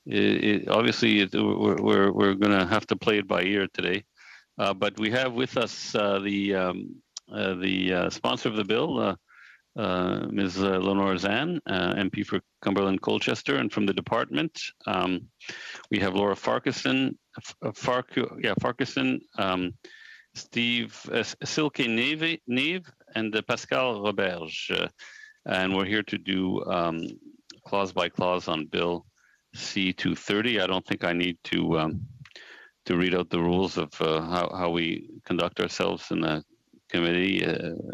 Obviously we're going to have to play it by ear today. But we have with us the sponsor of the bill, Ms. Lenore Zan, MP for Cumberland Colchester, and from the department, we have Laura Farquharson, Steve Silke Neve, and Pascal Roberge. And we're here to do clause by clause on Bill C-230. I don't think I need to read out the rules of how we conduct ourselves in the committee,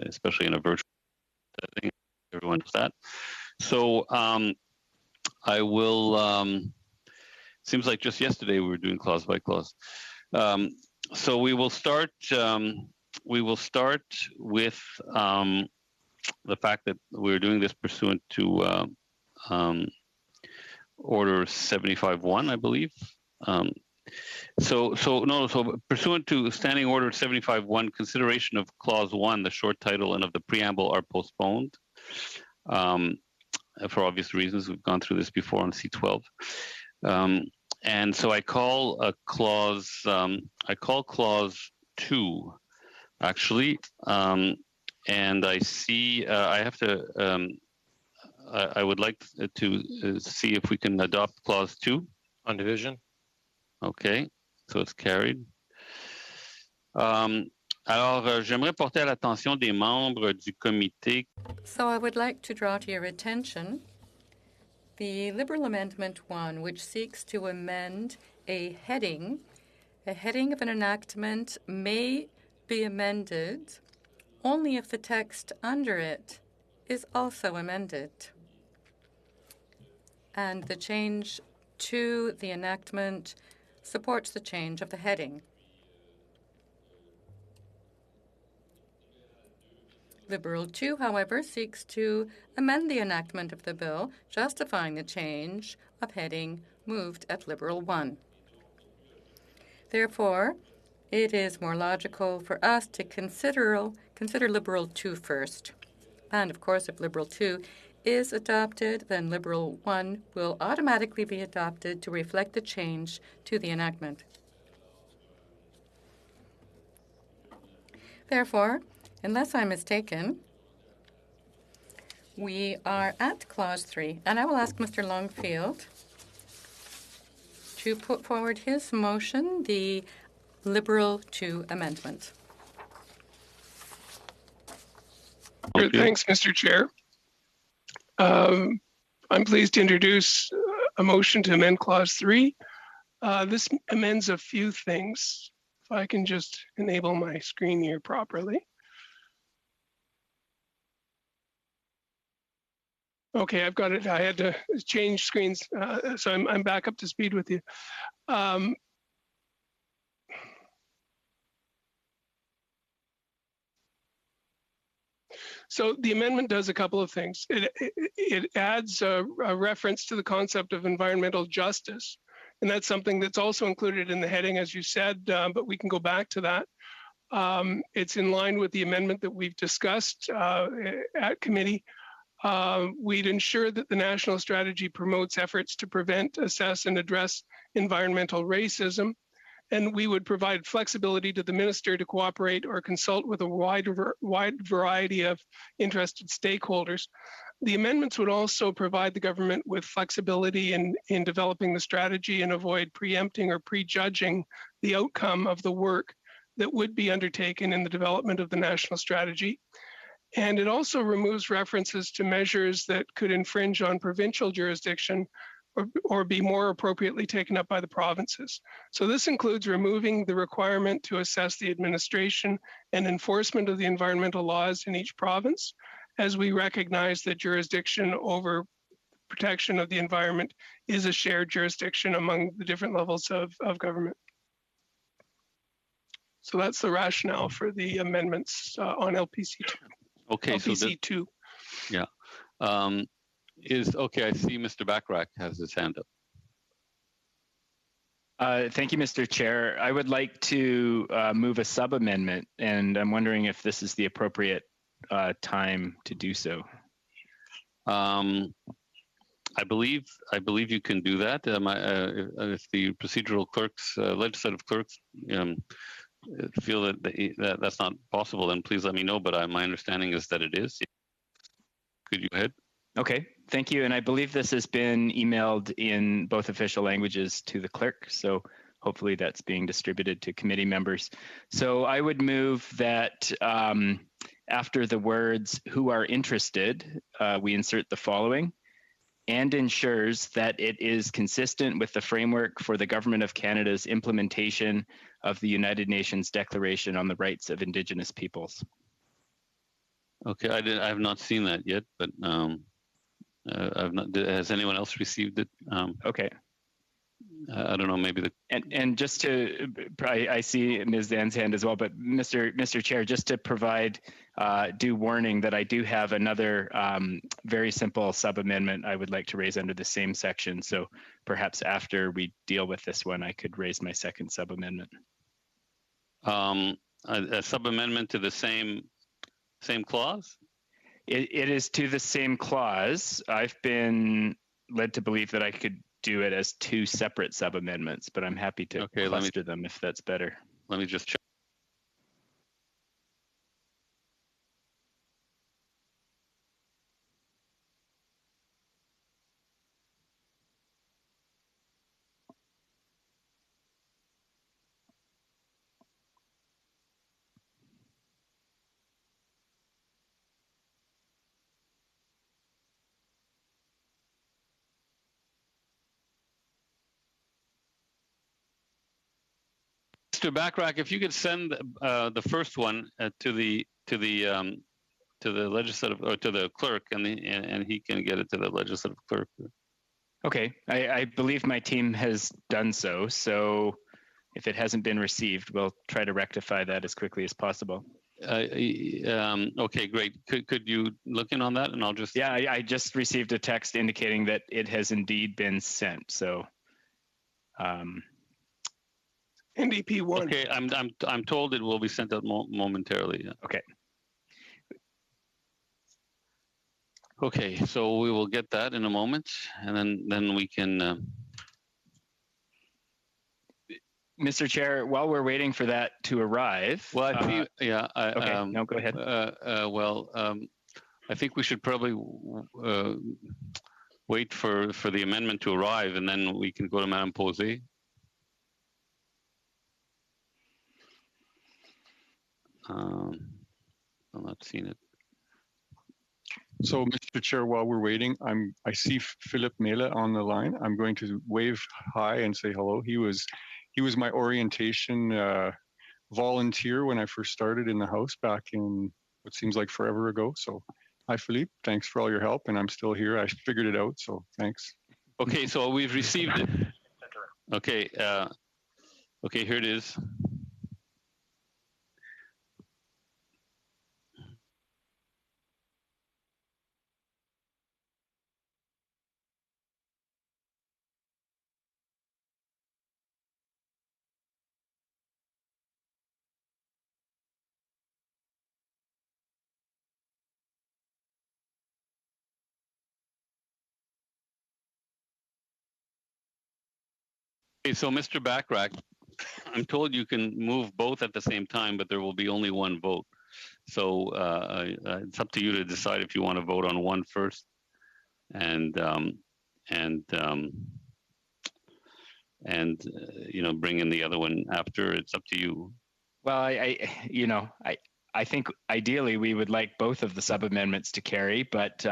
especially in a virtual setting. Everyone knows that. So I will. Seems like just yesterday we were doing clause by clause. So we will start. We will start with the fact that we're doing this pursuant to Order 75-1, I believe. So pursuant to Standing Order 75-1, consideration of Clause 1, the short title, and of the preamble are postponed for obvious reasons. We've gone through this before on C12. And so I call Clause 2, actually, and I see I have to. I would like to see if we can adopt Clause 2 on division. Okay, so it's carried. Alors, j'aimerais porter à l'attention des membres du comité. So I would like to draw to your attention the Liberal Amendment 1, which seeks to amend a heading. A heading of an enactment may be amended only if the text under it is also amended. And the change to the enactment supports the change of the heading. Liberal 2, however, seeks to amend the enactment of the bill, justifying the change of heading moved at Liberal 1. Therefore, it is more logical for us to consider Liberal 2 first. And, of course, if Liberal 2 is adopted, then Liberal 1 will automatically be adopted to reflect the change to the enactment. Therefore, unless I'm mistaken, we are at Clause 3, and I will ask Mr. Longfield to put forward his motion, the Liberal 2 amendment. Thanks, Mr. Chair. I'm pleased to introduce a motion to amend Clause 3. This amends a few things. If I can just enable my screen here properly. Okay, I've got it. I had to change screens, so I'm back up to speed with you. So the amendment does a couple of things. It adds a reference to the concept of environmental justice, and that's something that's also included in the heading, as you said, but we can go back to that. It's in line with the amendment that we've discussed at committee. We'd ensure that the national strategy promotes efforts to prevent, assess, and address environmental racism. And we would provide flexibility to the minister to cooperate or consult with a wide variety of interested stakeholders. The amendments would also provide the government with flexibility in developing the strategy and avoid preempting or prejudging the outcome of the work that would be undertaken in the development of the national strategy. And it also removes references to measures that could infringe on provincial jurisdiction or be more appropriately taken up by the provinces. So this includes removing the requirement to assess the administration and enforcement of the environmental laws in each province, as we recognize that jurisdiction over protection of the environment is a shared jurisdiction among the different levels of government. So that's the rationale for the amendments on LPC2. Okay, LPC2. Yeah. Okay, I see Mr. Backrack has his hand up. Thank you, Mr. Chair. I would like to move a sub-amendment, and I'm wondering if this is the appropriate time to do so. believe you can do that. If the procedural clerks, legislative clerks, feel that that's not possible, then please let me know. But my understanding is that it is. Could you go ahead? Okay, thank you. And I believe this has been emailed in both official languages to the clerk. So hopefully that's being distributed to committee members. So I would move that after the words "who are interested," we insert the following: and ensures that it is consistent with the framework for the Government of Canada's implementation of the United Nations Declaration on the Rights of Indigenous Peoples. Okay, I have not seen that yet, but I've not. Has anyone else received it? Okay. I don't know. Maybe the and just to, I see Ms. Zan's hand as well, but Mr. Chair, just to provide due warning that I do have another very simple sub amendment I would like to raise under the same section. So perhaps after we deal with this one, I could raise my second sub amendment. A sub amendment to the same clause? It is to the same clause. I've been led to believe that I could do it as two separate sub amendments, but I'm happy to cluster them if that's better. Let me just check. Mr. Backrack, if you could send the first one to the legislative or to the clerk, and he can get it to the legislative clerk. Okay, I believe my team has done so. So if it hasn't been received, we'll try to rectify that as quickly as possible. Okay, great. Could you look in on that, and I'll just. Yeah, I just received a text indicating that it has indeed been sent. So. NDP 1. Okay, I'm told it will be sent out momentarily. Yeah. Okay. Okay, so we will get that in a moment, and then we can. Mr. Chair, while we're waiting for that to arrive. Well, I think, yeah. Okay, no, go ahead. I think we should probably wait for the amendment to arrive, and then we can go to Madame Posey. I'm not seeing it. So, Mr. Chair, while we're waiting, I see Philip Mela on the line. I'm going to wave hi and say hello. He was my orientation volunteer when I first started in the House back in what seems like forever ago. So, hi, Philippe. Thanks for all your help, and I'm still here. I figured it out, so thanks. Okay, so we've received it. Okay, okay, here it is. Okay, so Mr. Backrack, I'm told you can move both at the same time, but there will be only one vote. So it's up to you to decide if you want to vote on one first, and bring in the other one after. It's up to you. Well, I think ideally we would like both of the sub amendments to carry, but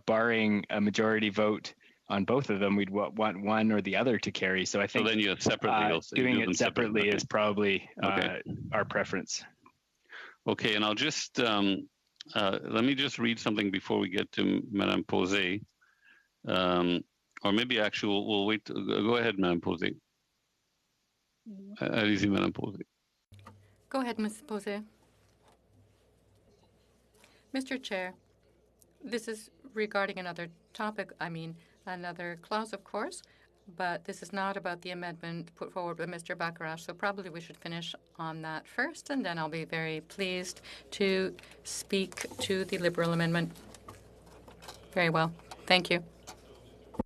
barring a majority vote on both of them, we'd want one or the other to carry. So I think then you separately. Doing it separately okay. is probably our preference. Okay, and I'll just let me just read something before we get to Madame Posey, or maybe actually we'll wait. Go ahead, Madame Posey. Allez-y, Madame Posey. Go ahead, Ms. Posey. Mr. Chair, this is regarding another topic. Another clause, of course, but this is not about the amendment put forward by Mr. Backrash, so probably we should finish on that first, and then I'll be very pleased to speak to the Liberal amendment. Very well. Thank you.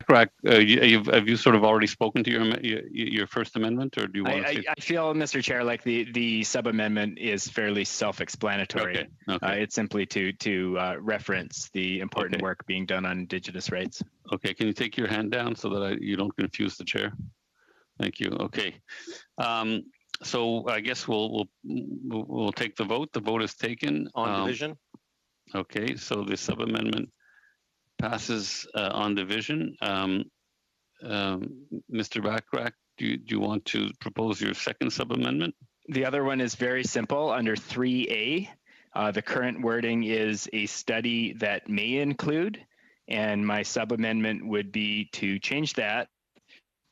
Have you sort of already spoken to your first amendment, or do you want to say? I feel, Mr. Chair, like the sub amendment is fairly self-explanatory. Okay. Okay. It's simply to reference the important work being done on Indigenous rights. Okay. Can you take your hand down so that you don't confuse the chair? Thank you. Okay. So I guess we'll take the vote. The vote is taken on division. Okay. So the sub amendment passes on division. Mr. Backrack, do you want to propose your second sub-amendment? The other one is very simple. Under 3A, the current wording is a study that may include, and my sub-amendment would be to change that,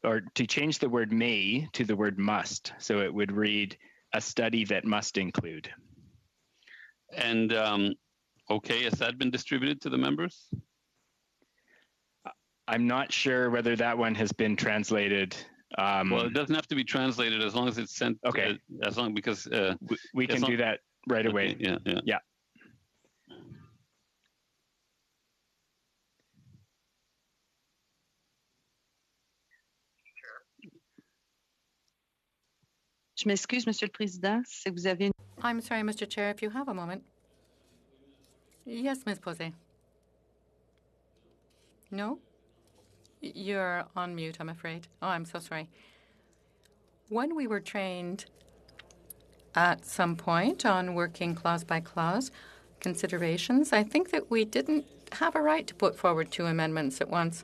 or to change the word may to the word must. So it would read, a study that must include. And okay, has that been distributed to the members? I'm not sure whether that one has been translated. Well, it doesn't have to be translated as long as it's sent. Okay. As long because we can do that right away. Yeah. Yeah. Je m'excuse, Monsieur le Président, si vous avez une... I'm sorry, Mr. Chair, if you have a moment. Yes, Ms. Posey. No? You're on mute, I'm afraid. Oh, I'm so sorry. When we were trained at some point on working clause by clause considerations, I think that we didn't have a right to put forward 2 amendments at once.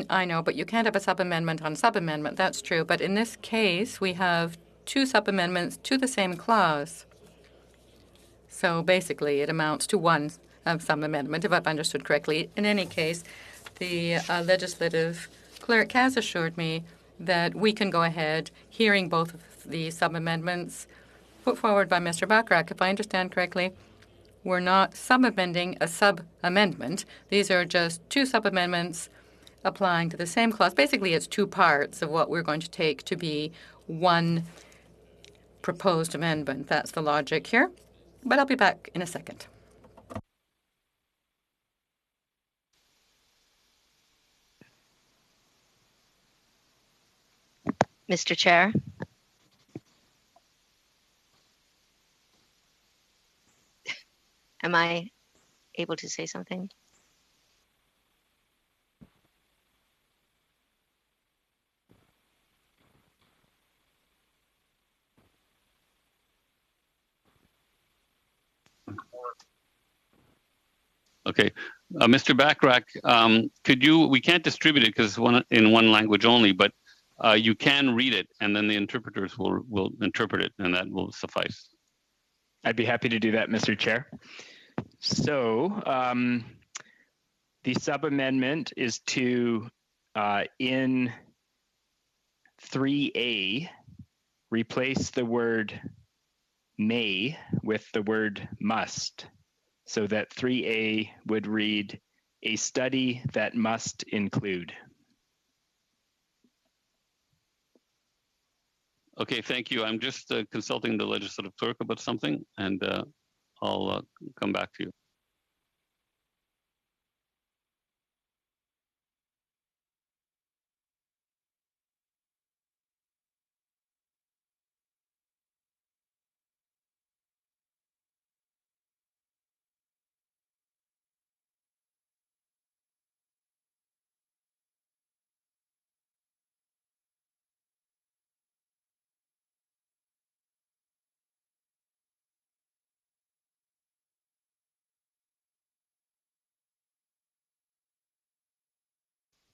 I know, but you can't have a sub-amendment on sub-amendment. That's true. But in this case, we have 2 sub-amendments to the same clause. So basically, it amounts to 1 sub-amendment, if I've understood correctly. In any case, the legislative clerk has assured me that we can go ahead hearing both of the sub-amendments put forward by Mr. Backrack. If I understand correctly, we're not sub-amending a sub-amendment. These are just 2 sub-amendments applying to the same clause. Basically, it's 2 parts of what we're going to take to be 1 proposed amendment. That's the logic here. But I'll be back in a second. Mr. Chair. Am I able to say something? Okay. Mr. Backrack, we can't distribute it because in one language only, but you can read it, and then the interpreters will interpret it, and that will suffice. I'd be happy to do that, Mr. Chair. So the sub-amendment is to, in 3A, replace the word may with the word must, so that 3A would read, a study that must include. Okay, thank you. I'm just consulting the legislative clerk about something, and I'll come back to you.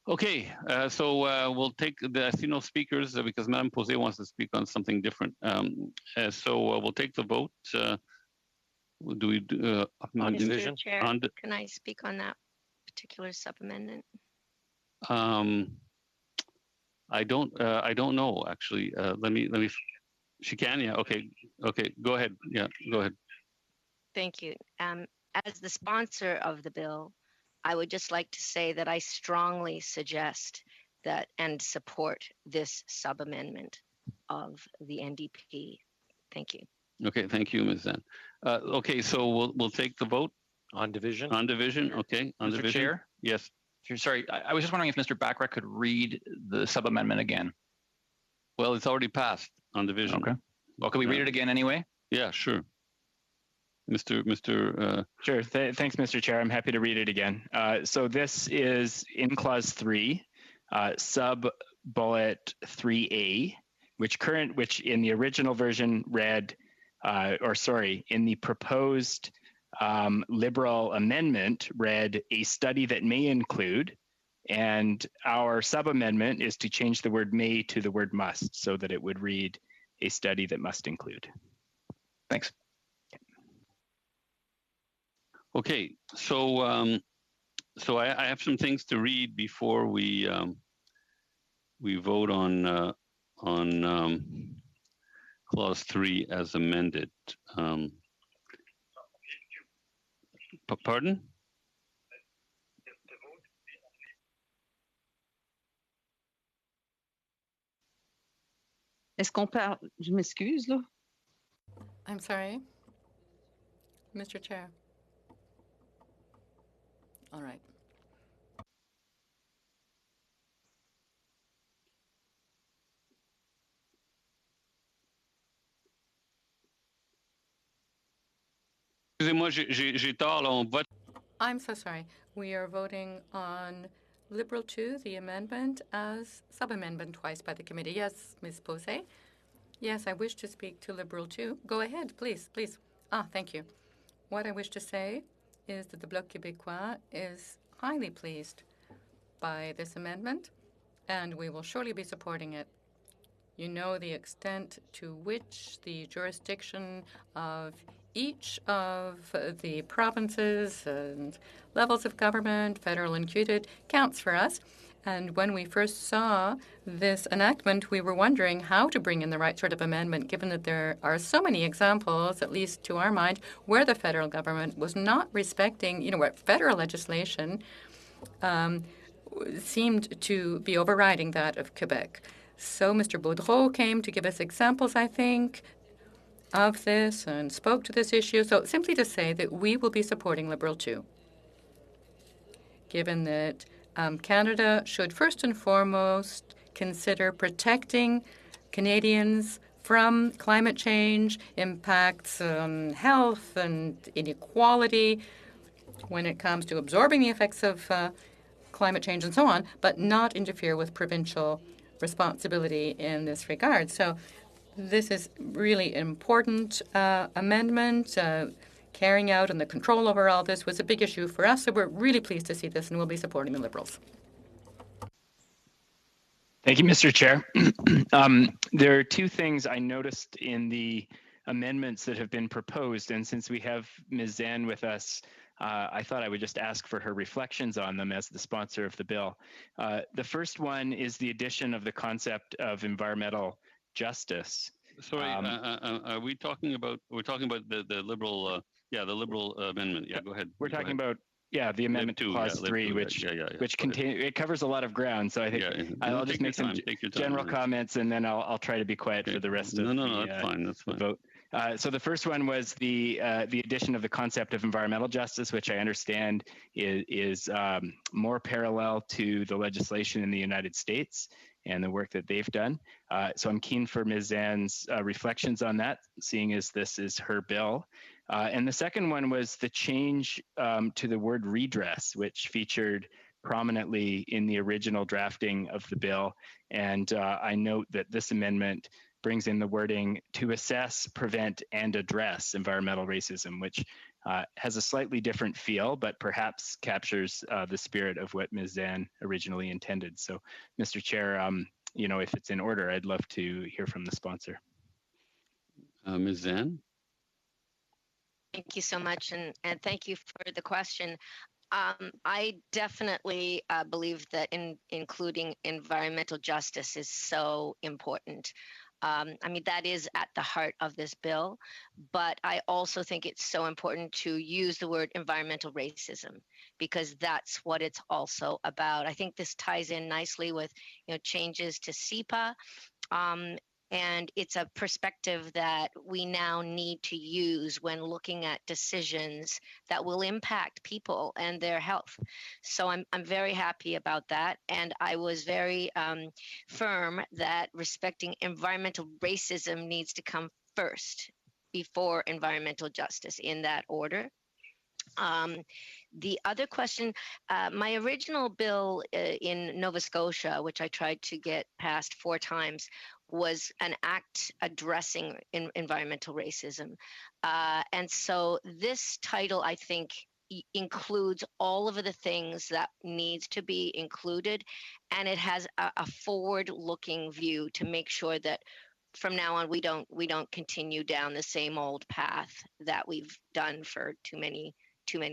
Okay, so we'll take I see no speakers because Madame Posey wants to speak on something different. So we'll take the vote. Do we do on division? Chair, can I speak on that particular sub-amendment? I don't know actually. Let me. She can, yeah. Okay, go ahead. Yeah, go ahead. Thank you. As the sponsor of the bill, I would just like to say that I strongly suggest that and support this sub-amendment of the NDP. Thank you. Okay, thank you, Ms. Zan. Okay, so we'll take the vote on division. On division, okay. On Mr. division. Chair? Yes. Sorry, I was just wondering if Mr. Bachrach could read the sub-amendment again. Well, it's already passed on division. Okay. Well, could we read it again anyway? Yeah, sure. Sure. Thanks, Mr. Chair. I'm happy to read it again. So this is in clause 3, sub bullet 3A, which in the original version read, in the proposed Liberal amendment read a study that may include, and our sub-amendment is to change the word may to the word must so that it would read a study that must include. Thanks. Okay, so I have some things to read before we vote on clause 3 as amended. Pardon? Est-ce qu'on parle? Je m'excuse, là. I'm sorry, Mr. Chair. All right. Excusez-moi, j'ai tort, là, on vote. I'm so sorry. We are voting on Liberal 2, the amendment, as sub-amendment twice by the committee. Yes, Ms. Posey? Yes, I wish to speak to Liberal 2. Go ahead, please, please. Thank you. What I wish to say is that the Bloc Québécois is highly pleased by this amendment, and we will surely be supporting it. You know the extent to which the jurisdiction of each of the provinces and levels of government, federal included, counts for us. And when we first saw this enactment, we were wondering how to bring in the right sort of amendment, given that there are so many examples, at least to our mind, where the federal government was not respecting, where federal legislation seemed to be overriding that of Quebec. So Mr. Boudreau came to give us examples, I think, of this and spoke to this issue. So simply to say that we will be supporting Liberal 2, given that Canada should first and foremost consider protecting Canadians from climate change, impacts on health and inequality when it comes to absorbing the effects of climate change and so on, but not interfere with provincial responsibility in this regard. So this is really important amendment. Carrying out and the control over all this was a big issue for us, so we're really pleased to see this, and we'll be supporting the Liberals. Thank you, Mr. Chair. There are two things I noticed in the amendments that have been proposed, and since we have Ms. Zan with us, I thought I would just ask for her reflections on them as the sponsor of the bill. The first one is the addition of the concept of environmental justice. Sorry, are we talking about? We're talking about the Liberal, the Liberal amendment. Yeah, go ahead. We're talking about the amendment to clause 3, which it covers a lot of ground. So I think I'll just make some general comments, and then I'll try to be quiet for the rest of that's fine. That's fine. The vote. So the first one was the addition of the concept of environmental justice, which I understand is more parallel to the legislation in the United States and the work that they've done. So I'm keen for Ms. Zan's reflections on that, seeing as this is her bill. And the second one was the change to the word redress, which featured prominently in the original drafting of the bill. And I note that this amendment brings in the wording to assess, prevent, and address environmental racism, which has a slightly different feel, but perhaps captures the spirit of what Ms. Zan originally intended. So, Mr. Chair, if it's in order, I'd love to hear from the sponsor. Ms. Zan? Thank you so much, and thank you for the question. I definitely believe that including environmental justice is so important. That is at the heart of this bill, but I also think it's so important to use the word environmental racism, because that's what it's also about. I think this ties in nicely with changes to CEPA. And it's a perspective that we now need to use when looking at decisions that will impact people and their health. So I'm very happy about that. And I was very firm that respecting environmental racism needs to come first before environmental justice, in that order. The other question, my original bill in Nova Scotia, which I tried to get passed 4 times, was an act addressing environmental racism. And so this title, I think, includes all of the things that needs to be included, and it has a forward-looking view to make sure that from now on we don't continue down the same old path that we've done for too many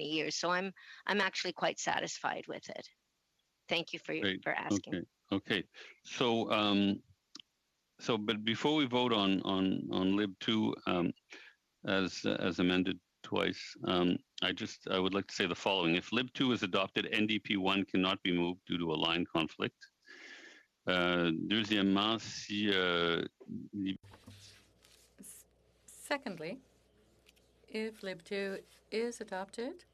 years. So I'm actually quite satisfied with it. Thank you for asking. Okay. So but before we vote on Lib 2 as amended twice, I would like to say the following: if Lib 2 is adopted, NDP 1 cannot be moved due to a line conflict. Deuxièmement, Secondly, if Lib 2 is adopted,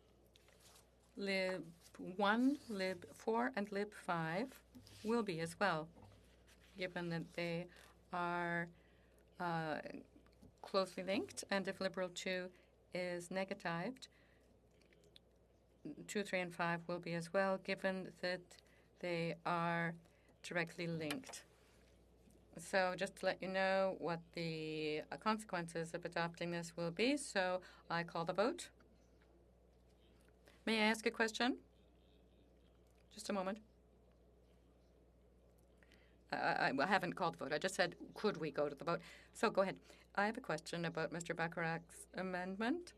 Lib 1, Lib 4, and Lib 5 will be as well, given that they are closely linked. And if Liberal 2 is negatived, 2, 3, and 5 will be as well, given that they are directly linked. So just to let you know what the consequences of adopting this will be, so I call the vote. May I ask a question? Just a moment. I haven't called the vote. I just said, could we go to the vote? So go ahead. I have a question about Mr. Bacharach's amendment.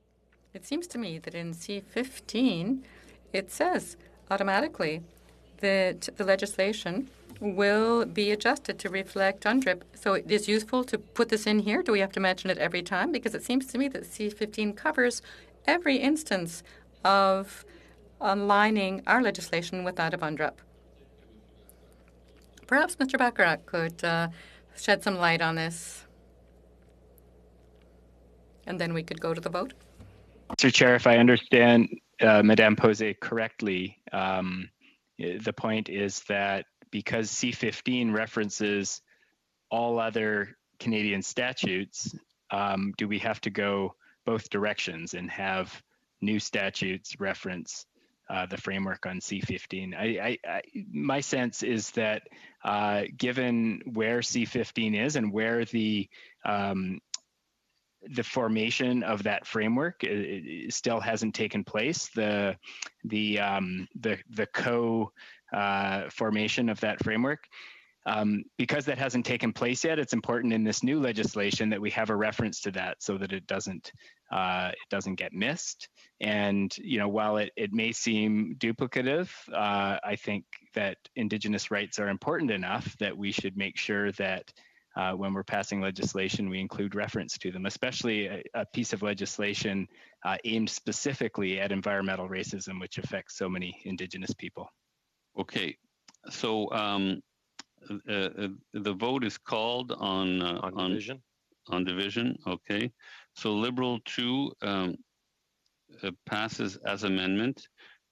It seems to me that in C15, it says automatically that the legislation will be adjusted to reflect UNDRIP. So it is useful to put this in here. Do we have to mention it every time? Because it seems to me that C15 covers every instance of aligning our legislation with that of UNDRIP. Perhaps Mr. Bacharach could shed some light on this, and then we could go to the vote. Mr. Chair, if I understand Madame Posey correctly, the point is that because C15 references all other Canadian statutes, do we have to go both directions and have new statutes reference the framework on C15? My sense is that given where C15 is and where the formation of that framework it still hasn't taken place, the formation of that framework. Because that hasn't taken place yet, it's important in this new legislation that we have a reference to that so that it doesn't get missed. And while it may seem duplicative, I think that Indigenous rights are important enough that we should make sure that when we're passing legislation, we include reference to them, especially a piece of legislation aimed specifically at environmental racism, which affects so many Indigenous people. Okay, so the vote is called on division. On division, okay. So Liberal 2 passes as amended.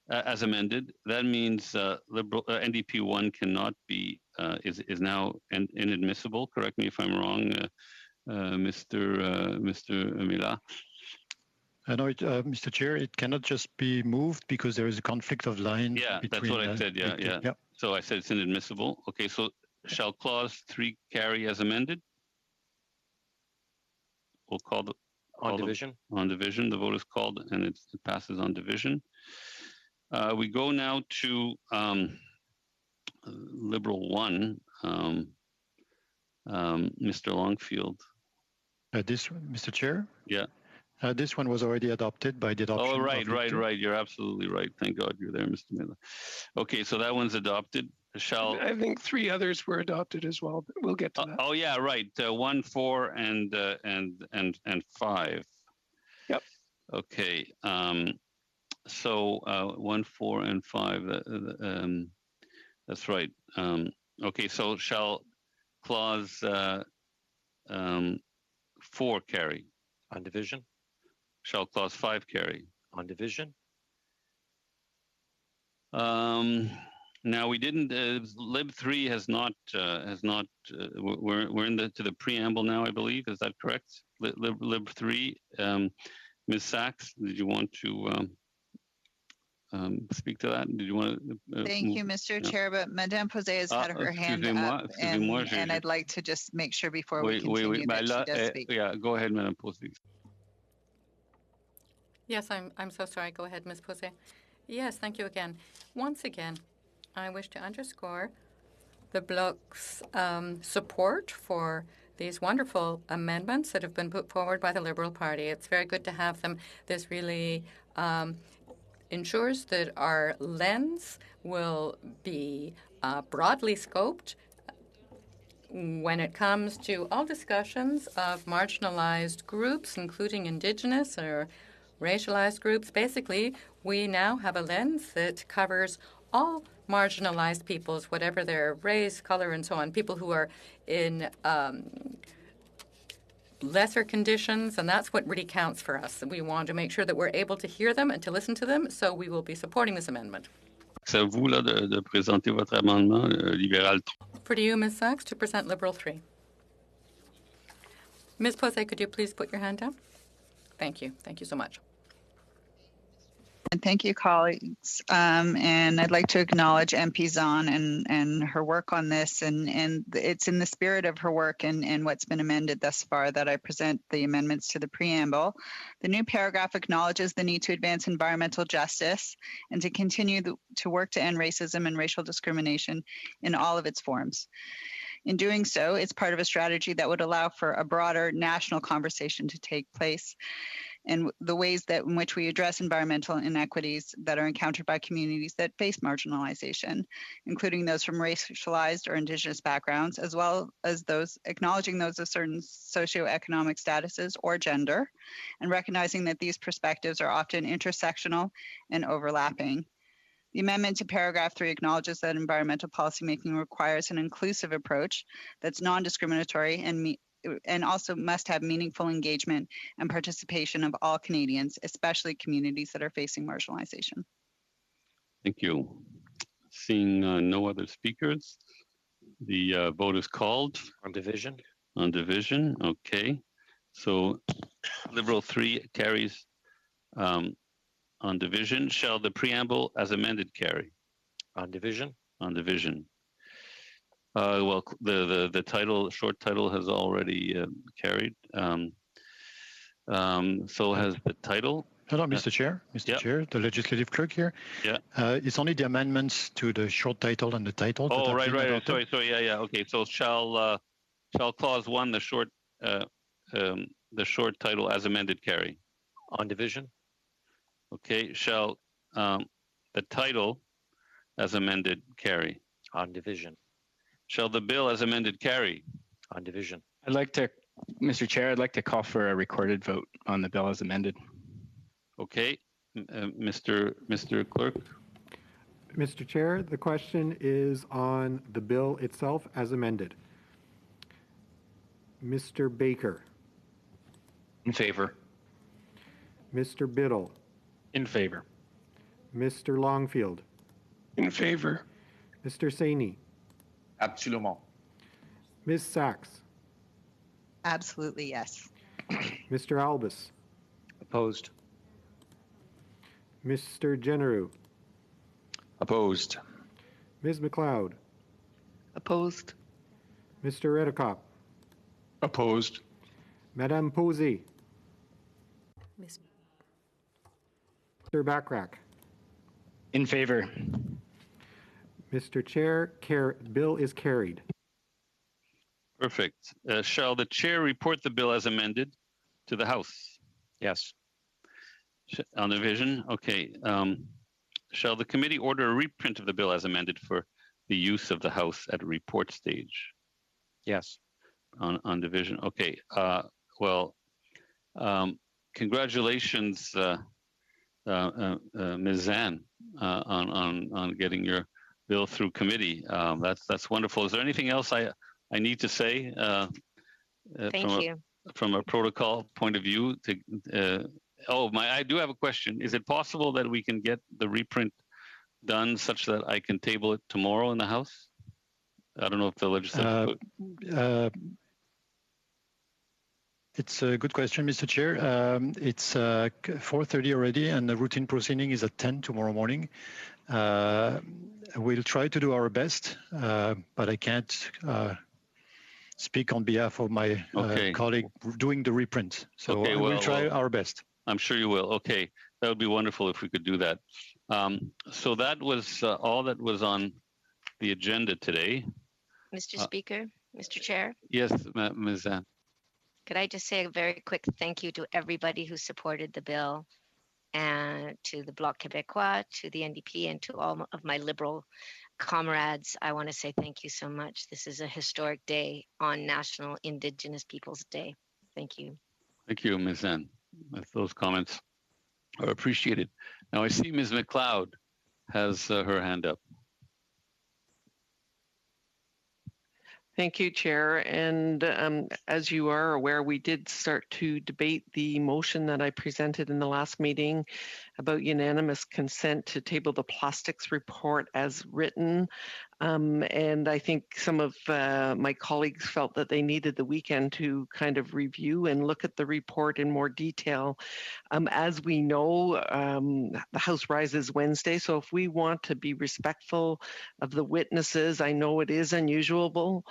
That means Liberal NDP 1 cannot be is now inadmissible. Correct me if I'm wrong, Mr. Mila. No, Mr. Chair, it cannot just be moved because there is a conflict of line. Yeah, that's what I said. Yeah. So I said it's inadmissible. Okay, so shall clause 3 carry as amended? We'll call on division. On division, the vote is called and it passes on division. We go now to Liberal 1, Mr. Longfield. This one, Mr. Chair? Yeah. This one was already adopted by the adoption. Oh, right. You're absolutely right. Thank God you're there, Mr. Miller. Okay, so that one's adopted. I think 3 others were adopted as well, but we'll get to that. Oh yeah, right. 1, 4, and 5. Yep. Okay. So 1, 4, and 5. That's right. Okay. So shall clause 4 carry? On division. Shall clause 5 carry? On division. Now we didn't. Lib 3 has not. We're in to the preamble now, I believe. Is that correct? Lib 3. Ms. Sachs, did you want to speak to that? Did you want to? Thank you, Mr. Chair, but Madame Posey has had her hand up, and I'd like to just make sure before we continue that she does speak. Yeah, go ahead, Madame Posey. Yes, I'm so sorry. Go ahead, Ms. Posey. Yes, thank you again. Once again, I wish to underscore the Bloc's support for these wonderful amendments that have been put forward by the Liberal Party. It's very good to have them. This really ensures that our lens will be broadly scoped when it comes to all discussions of marginalized groups, including Indigenous or racialized groups. Basically, we now have a lens that covers all marginalized peoples, whatever their race, color, and so on, people who are in lesser conditions, and that's what really counts for us. We want to make sure that we're able to hear them and to listen to them, so we will be supporting this amendment. C'est à vous là, de présenter votre amendement libéral. For you, Ms. Sachs, to present Liberal 3. Ms. Posey, could you please put your hand down? Thank you. Thank you so much. And thank you, colleagues. And I'd like to acknowledge MP Zahn and her work on this. And it's in the spirit of her work and what's been amended thus far that I present the amendments to the preamble. The new paragraph acknowledges the need to advance environmental justice and to continue to work to end racism and racial discrimination in all of its forms. In doing so, it's part of a strategy that would allow for a broader national conversation to take place and the ways that in which we address environmental inequities that are encountered by communities that face marginalization, including those from racialized or Indigenous backgrounds, as well as those acknowledging those of certain socioeconomic statuses or gender, and recognizing that these perspectives are often intersectional and overlapping. The amendment to paragraph 3 acknowledges that environmental policymaking requires an inclusive approach that's non-discriminatory and also must have meaningful engagement and participation of all Canadians, especially communities that are facing marginalization. Thank you. Seeing no other speakers, the vote is called. On division. On division, okay. So Liberal 3 carries on division. Shall the preamble as amended carry? On division. On division. Well, the title, short title, has already carried. So has the title. Hello, Mr. Chair. Mr. Chair, the legislative clerk here. Yeah. It's only the amendments to the short title and the title. Oh, right. Sorry. Yeah. Okay. So shall clause 1, the short title as amended carry? On division. Okay. Shall the title as amended carry? On division. Shall the bill as amended carry? On division. Mr. Chair, I'd like to call for a recorded vote on the bill as amended. Okay, Mr. Clerk. Mr. Chair, the question is on the bill itself as amended. Mr. Baker. In favor. Mr. Biddle. In favor. Mr. Longfield. In favor. Mr. Saini. Absolument. Ms. Sachs. Absolutely, yes. Mr. Albus. Opposed. Mr. Genereux. Opposed. Ms. McLeod. Opposed. Mr. Redekop. Opposed. Madame Posey. Ms. Mr. Backrack. In favor. Mr. Chair, bill is carried. Perfect. Shall the chair report the bill as amended to the House? Yes. On division? Okay. Shall the committee order a reprint of the bill as amended for the use of the House at a report stage? Yes. On division. Okay. Congratulations, Ms. Zan, on getting your bill through committee. That's wonderful. Is there anything else I need to say Thank you. From a protocol point of view. I do have a question. Is it possible that we can get the reprint done such that I can table it tomorrow in the House? I don't know if the legislature. It's a good question, Mr. Chair. It's 4:30 already, and the routine proceeding is at 10 tomorrow morning. We'll try to do our best, but I can't speak on behalf of my colleague doing the reprint. So we'll try our best. I'm sure you will. Okay, that would be wonderful if we could do that. So that was all that was on the agenda today. Mr. Speaker, Mr. Chair. Yes, Ms. Zan. Could I just say a very quick thank you to everybody who supported the bill, and to the Bloc Québécois, to the NDP, and to all of my Liberal comrades. I want to say thank you so much. This is a historic day on National Indigenous Peoples Day. Thank you. Thank you, Ms. Zan. Those comments are appreciated. Now I see Ms. McLeod has her hand up. Thank you, Chair. And as you are aware, we did start to debate the motion that I presented in the last meeting about unanimous consent to table the plastics report as written. And I think some of my colleagues felt that they needed the weekend to kind of review and look at the report in more detail. As we know, the House rises Wednesday, so if we want to be respectful of the witnesses, I know it is unusual.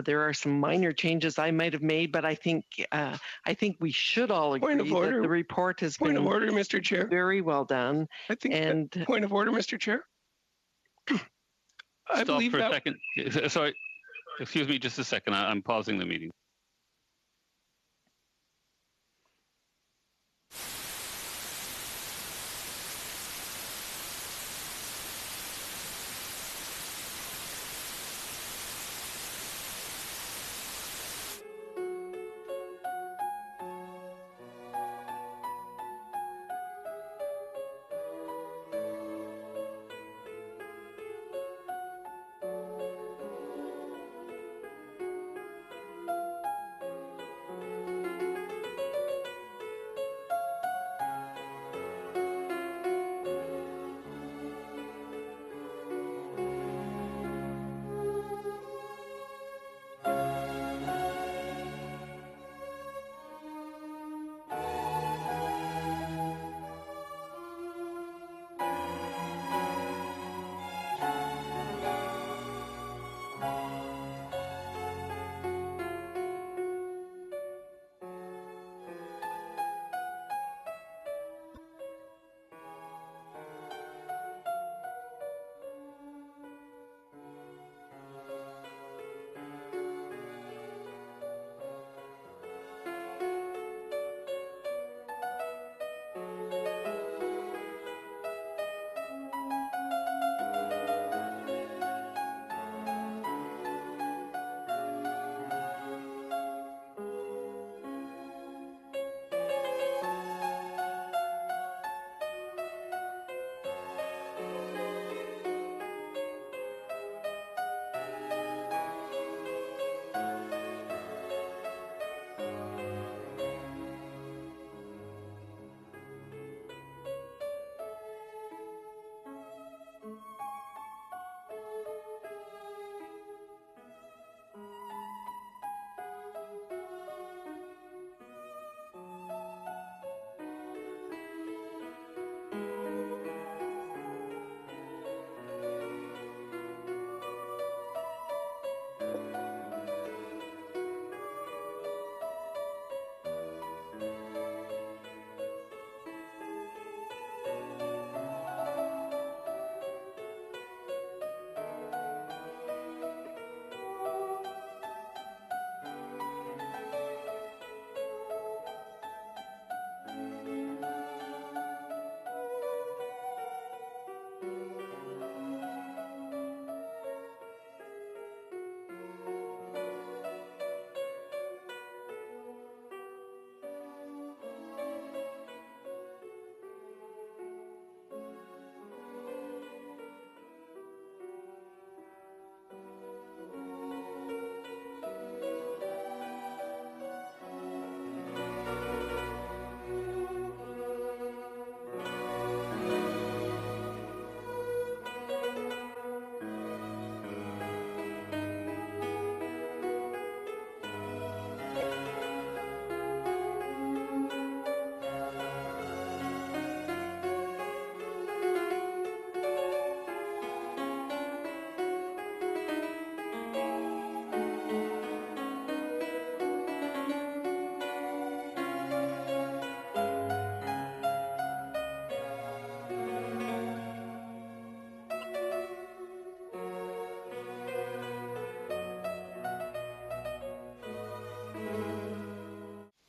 There are some minor changes I might have made, but I think we should all agree that the report has been Point of order, Mr. Chair. Very well done. I think. And point of order, Mr. Chair. Stop for a second. Sorry, excuse me, just a second. I'm pausing the meeting.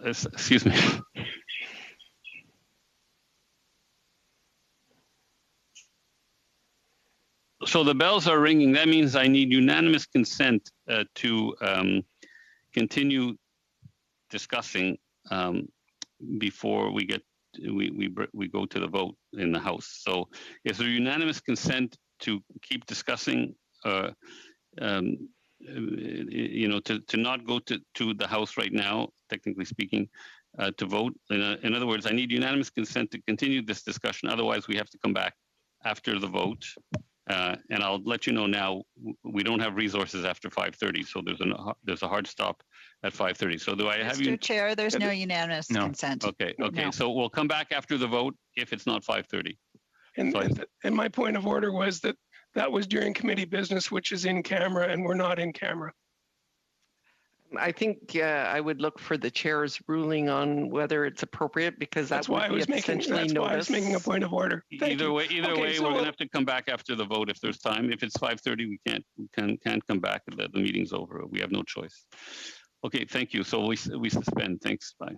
excuse me. So the bells are ringing. That means I need unanimous consent to continue discussing before we get we go to the vote in the House. So is there unanimous consent to keep discussing? You know, to not go to the House right now, technically speaking, to vote. In other words, I need unanimous consent to continue this discussion. Otherwise, we have to come back after the vote. And I'll let you know now, we don't have resources after 5:30, so there's a hard stop at 5:30. So do I have you? Mr. Chair, there's no unanimous consent. Okay, okay. No. So we'll come back after the vote if it's not 5:30. And my point of order was that was during committee business, which is in camera, and we're not in camera. I think I would look for the chair's ruling on whether it's appropriate, because that's why I was making a point of order. Either way, we're going to have to come back after the vote if there's time. If it's 5:30, we can't come back. The meeting's over. We have no choice. Okay, thank you. So we suspend. Thanks. Bye.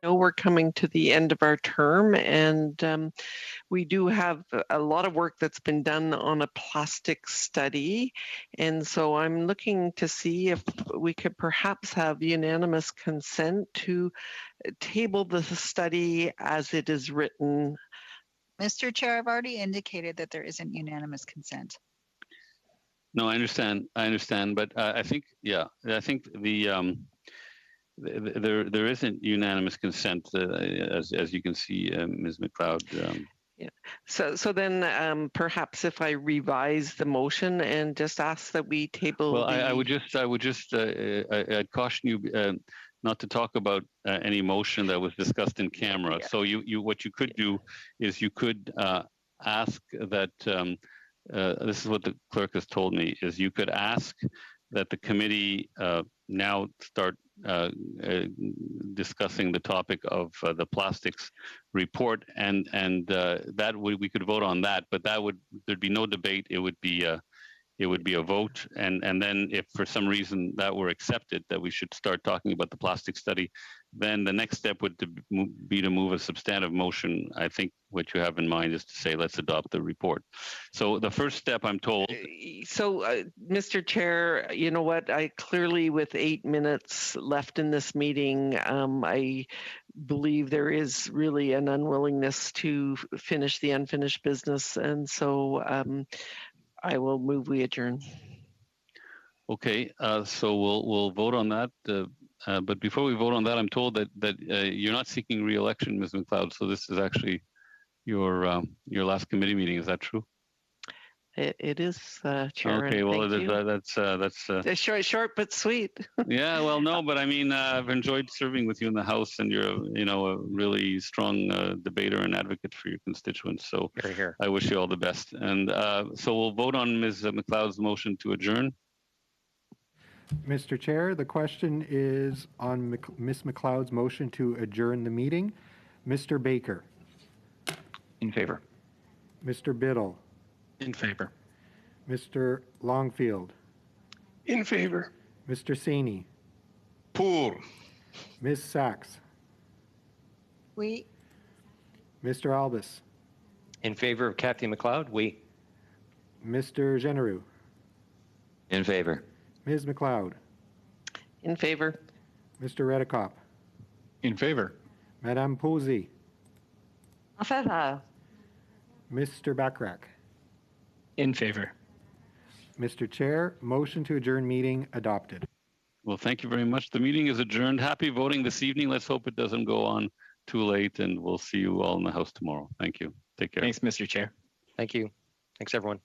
know we're coming to the end of our term, and we do have a lot of work that's been done on a plastic study. And so I'm looking to see if we could perhaps have unanimous consent to table the study as it is written. Mr. Chair, I've already indicated that there isn't unanimous consent. No, I understand, but I think, yeah, I think there isn't unanimous consent, as you can see, Ms. McLeod. Yeah. So then perhaps if I revise the motion and just ask that we table. Well, I would just I'd caution you not to talk about any motion that was discussed in camera. Yeah. So what you could do is you could ask that. This is what the clerk has told me: is you could ask that the committee now start discussing the topic of the plastics report, and that we could vote on that, but there'd be no debate. It would be a vote, and then if for some reason that were accepted, that we should start talking about the plastic study, then the next step would be to move a substantive motion. I think what you have in mind is to say, let's adopt the report. So the first step, I'm told. So, Mr. Chair, you know what? I clearly, with 8 minutes left in this meeting, I believe there is really an unwillingness to finish the unfinished business, and so I will move we adjourn. Okay, so we'll vote on that. But before we vote on that, I'm told that you're not seeking re-election, Ms. McLeod. So this is actually your last committee meeting. Is that true? It is, Chair. Okay, well, that's short but sweet. Yeah, well, no, but I mean, I've enjoyed serving with you in the House, and you're a really strong debater and advocate for your constituents. So here. I wish you all the best. And so we'll vote on Ms. McLeod's motion to adjourn. Mr. Chair, the question is on Ms. McLeod's motion to adjourn the meeting. Mr. Baker. In favor. Mr. Biddle. In favor. Mr. Longfield. In favor. Mr. Saini. Pour. Ms. Sachs. Oui. Mr. Albus. In favor of Kathy McLeod, oui. Mr. Genereux. In favor. Ms. McLeod. In favor. Mr. Redekop. In favor. Madame Posey. En faveur. Mr. Bachrach. In favor. Mr. Chair, motion to adjourn meeting adopted. Well, thank you very much. The meeting is adjourned. Happy voting this evening. Let's hope it doesn't go on too late, and we'll see you all in the House tomorrow. Thank you. Take care. Thanks, Mr. Chair. Thank you. Thanks, everyone.